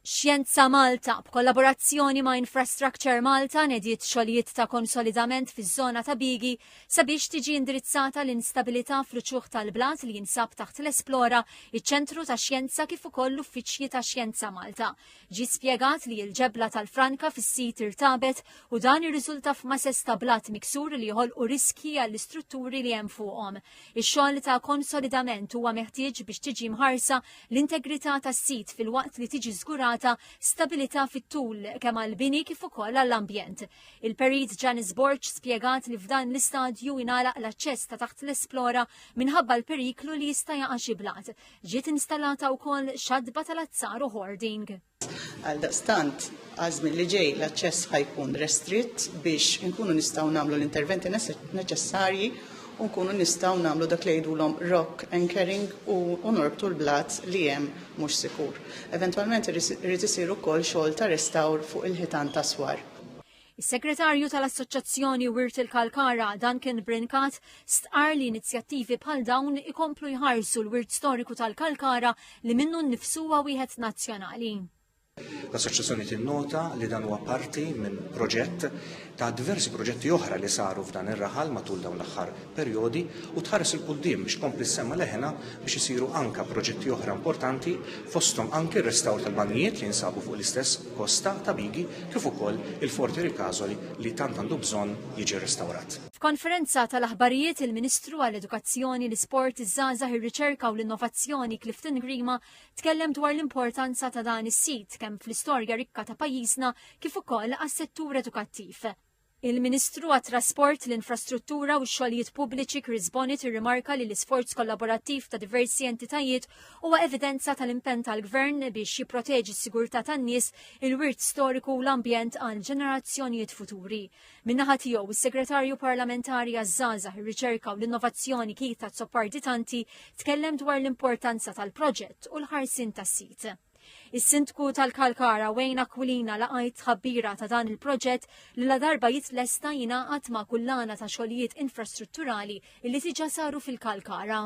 Xjenza Malta b'kollaborazzjoni ma' Infrastructure Malta nediet xogħlijiet ta' konsolidament fiż-żona ta' Bigi sabiex tiġi indirizzata l-instabilità fl-ċuħ tal-blat li jinsab taħt l-Esplora, iċ-ċentru ta' xjenza kif ukoll l-uffiċċji ta' Xjenza Malta. Ġi spjegat li l-ġebla tal-Franka fis-sit irtabet u dan irriżulta f'masses ta' blat miksur li jħolqu riski għall-istrutturi li hemm fuqhom. Ix-xogħol ta' konsolidament huwa meħtieġ biex tiġi mħarsa l-integrità tas-sit filwaqt li tiġi żgurata stabilità fit-tul kemm għall-bini kif ukoll għall-ambjent. Il-perit Janis Borch spjegat li f'dan l-istadju jingħalaq l-aċċess ta' taħt l-Esplora minħabba l-periklu li jista' jaqa' xi blat. Ġiet installata wkoll xadba tal-azzar u hoarding. Għaldaqstant, għażmien li ġej l-aċċess ħajkun restritt biex inkunu nistgħu nagħmlu l-interventi neċessarji u nkunu nistgħu nagħmlu dak li jgħidulhom rock anchoring u norbtu l-blat li hemm mhux sikur. Eventwalment irid isir ukoll xogħol ta' restawr fuq il-ħitan ta' swar. Is-Segretarju tal-Assoċjazzjoni Wirt il-Kalkara, Duncan Brincat, stqar li inizjattivi bħal dawn ikomplu jħarsu l-wirt storiku tal-Kalkara li minnu nnifsu huwa wieħed nazzjonali. L-Assoċjazzjoni tinnota li dan huwa parti minn proġett ta' diversi proġetti oħra li saru f'dan ir-raħal matul dawn l-aħħar perjodi u tħares il-quddiem biex kompli semma leħena biex isiru anka proġetti oħra importanti fosthom anke r-restawr tal-banjijiet li jinsabu fuq l-istess kosta ta' Bigi kif ukoll il-Forti Ricasoli li tant għandu bżonn jiġi restawrat. F'konferenza tal-aħbarijiet il-Ministru għall-Edukazzjoni, l-Isport, iż-Żgħażagħ, ir-Riċerka u l-Innovazzjoni Clifton Grima tkellem dwar l-importanza ta' dan is-sit kemm fl-istorja rikka ta' pajjiżna kif ukoll għas-settur edukattiv. Il-Ministru għat-Trasport, l-Infrastruttura u x-xogħlijiet pubbliċi Chris Bonnet irrimarka li l-isforz kollaborattiv ta' diversi entitajiet huwa evidenza tal-impenn tal-Gvern biex jipproteġi s-sigurtà tan-nies, il-wirt storiku u l-ambjent għal ġenerazzjonijiet futuri. Min-naħa tiegħu is-Segretarju Parlamentari għaż-Żgħażagħ, ir-Riċerka u l-Innovazzjoni Kita Zopparditanti tkellem dwar l-importanza tal-proġett u l-ħarsien tas-sit. Is-Sindku tal-Kalkara Wayne Aquilina laqajt tħabbira ta' dan il-proġett li la darba jitlesta jingħaqad ma' kullana ta' xogħlijiet infrastrutturali li diġà saru fil-Kalkara.